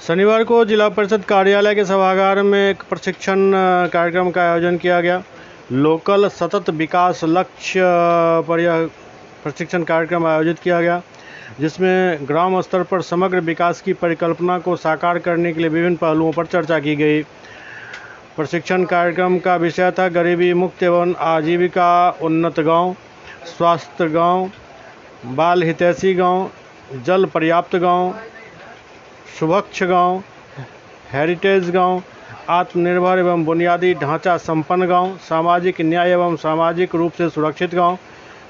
शनिवार को जिला परिषद कार्यालय के सभागार में एक प्रशिक्षण कार्यक्रम का आयोजन किया गया। लोकल सतत विकास लक्ष्य पर यह प्रशिक्षण कार्यक्रम आयोजित किया गया, जिसमें ग्राम स्तर पर समग्र विकास की परिकल्पना को साकार करने के लिए विभिन्न पहलुओं पर चर्चा की गई। प्रशिक्षण कार्यक्रम का विषय था गरीबी मुक्त एवं आजीविका उन्नत गांव, स्वास्थ्य गांव, बाल हितैषी गांव, जल पर्याप्त गांव, सुभक्ष गांव, हेरिटेज गांव, आत्मनिर्भर एवं बुनियादी ढांचा संपन्न गांव, सामाजिक न्याय एवं सामाजिक रूप से सुरक्षित गांव,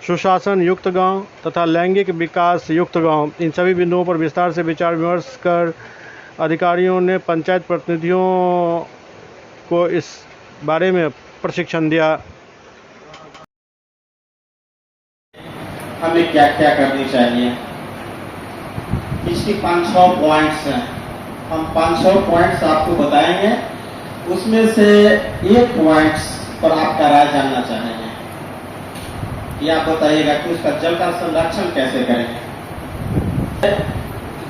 सुशासन युक्त गांव तथा लैंगिक विकास युक्त गांव। इन सभी बिंदुओं पर विस्तार से विचार विमर्श कर अधिकारियों ने पंचायत प्रतिनिधियों को इस बारे में प्रशिक्षण दिया। हमें क्या क्या करनी चाहिए, इसकी 500 पॉइंट्स हैं। हम 500 पॉइंट्स आपको बताएंगे, उसमें से एक पॉइंट्स पर आपका राय जानना चाहेंगे कि आप बताइएगा कि उसका जल का संरक्षण कैसे करेंगे।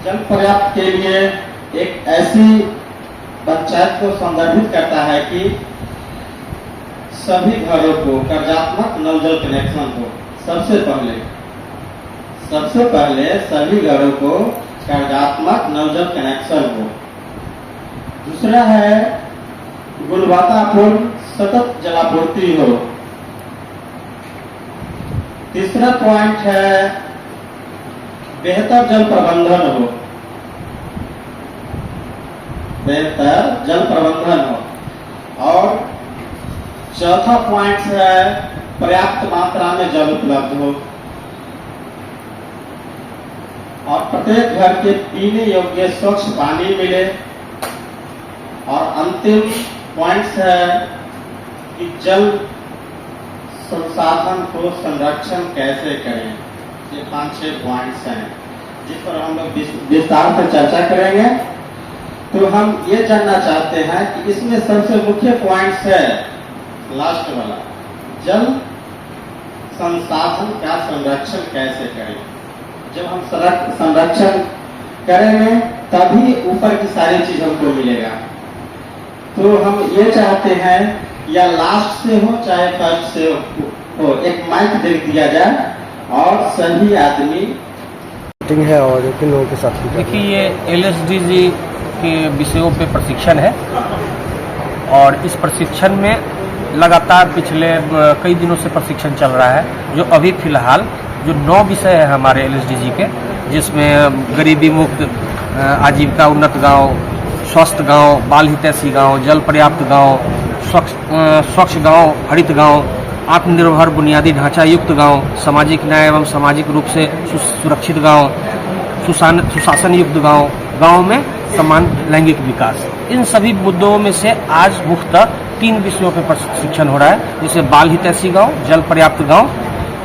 जल पर्याप्त के लिए एक ऐसी पंचायत को संदर्भित करता है कि सभी घरों को कर्जात्मक नल जल कनेक्शन हो। सबसे पहले सभी घरों को कर्जात्मक नल जल कनेक्शन हो। दूसरा है गुणवत्तापूर्ण सतत जलापूर्ति हो। तीसरा पॉइंट है बेहतर जल प्रबंधन हो। और चौथा पॉइंट है पर्याप्त मात्रा में जल उपलब्ध हो और प्रत्येक घर के पीने योग्य स्वच्छ पानी मिले। और अंतिम पॉइंट्स है कि जल संसाधन को संरक्षण कैसे करें। ये 5-6 पॉइंट्स हैं जिस पर हम लोग विस्तार से चर्चा करेंगे। तो हम ये जानना चाहते हैं कि इसमें सबसे मुख्य पॉइंट्स है लास्ट वाला, जल संसाधन का संरक्षण कैसे करें। जब हम संरक्षण करेंगे तभी ऊपर की सारी चीज हमको मिलेगा। तो हम ये चाहते हैं या लास्ट से हो चाहे फर्स्ट से हो, एक माइक दे दिया जाए और सभी आदमी है और किन लोगों के साथ। देखिए, ये LSDG के विषयों पे प्रशिक्षण है और इस प्रशिक्षण में लगातार पिछले कई दिनों से प्रशिक्षण चल रहा है। जो अभी फिलहाल जो 9 विषय है हमारे LSDG के, जिसमें गरीबी मुक्त आजीविका उन्नत गांव, स्वस्थ गांव, बाल हितैषी गांव, जल पर्याप्त गांव, स्वच्छ गांव, हरित गांव, आत्मनिर्भर बुनियादी ढांचा युक्त गांव, सामाजिक न्याय एवं सामाजिक रूप से सुरक्षित गांव, सुशासन युक्त गांव, गांव में समान लैंगिक विकास। इन सभी मुद्दों में से आज मुख्यतः 3 विषयों पर प्रशिक्षण हो रहा है, जिसे बाल हितैषी गांव, जल पर्याप्त गांव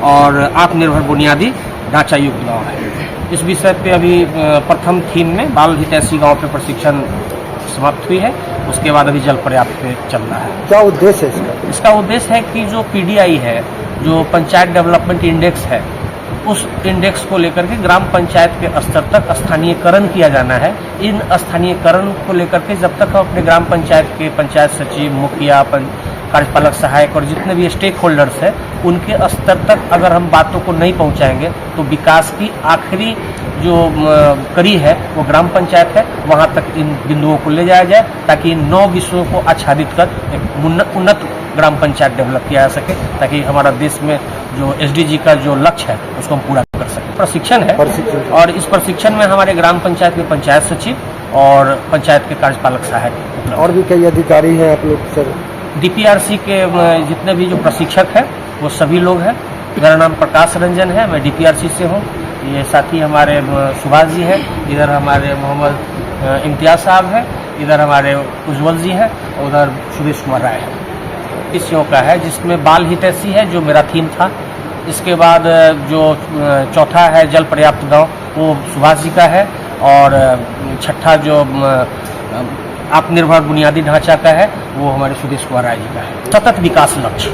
और आत्मनिर्भर बुनियादी ढांचा युक्त गांव है। इस विषय पे अभी प्रथम थीम में बाल हितैषी गांव पे प्रशिक्षण समाप्त हुई है। उसके बाद अभी जल पर्याप्त पे चल रहा है। क्या उद्देश्य है इसका? इसका उद्देश्य है कि जो PDI है, जो पंचायत डेवलपमेंट इंडेक्स है, उस इंडेक्स को लेकर के ग्राम पंचायत के स्तर तक स्थानीयकरण किया जाना है। इन स्थानीयकरण को लेकर के जब तक हम अपने ग्राम पंचायत के पंचायत सचिव, मुखिया, कार्यपालक सहायक और जितने भी स्टेक होल्डर्स हैं, उनके स्तर तक अगर हम बातों को नहीं पहुंचाएंगे तो विकास की आखिरी जो कड़ी है वो ग्राम पंचायत है, वहां तक इन बिंदुओं को ले जाया जाए ताकि इन 9 विषयों को आच्छादित कर एक उन्नत ग्राम पंचायत डेवलप किया जा सके, ताकि हमारा देश में जो SDG का जो लक्ष्य है उसको हम पूरा कर सकें। प्रशिक्षण है और इस प्रशिक्षण में हमारे ग्राम पंचायत के पंचायत सचिव और पंचायत के कार्यपालक सहायक और भी कई अधिकारी हैं आप लोग सर। DPRC के जितने भी जो प्रशिक्षक हैं वो सभी लोग हैं। मेरा नाम प्रकाश रंजन है, मैं DPRC से हूँ। ये साथी हमारे सुभाष जी हैं, इधर हमारे मोहम्मद इम्तियाज साहब हैं, इधर हमारे उज्ज्वल जी हैं, उधर सुरेश कुमार राय है। विषयों का है जिसमें बाल हितैषी है जो मेरा थीम था। इसके बाद जो चौथा है जल पर्याप्त गांव, वो सुभाष जी का है। और छठा जो आत्मनिर्भर बुनियादी ढांचा का है वो हमारे सुरेश कुमार राय जी का है। सतत विकास लक्ष्य।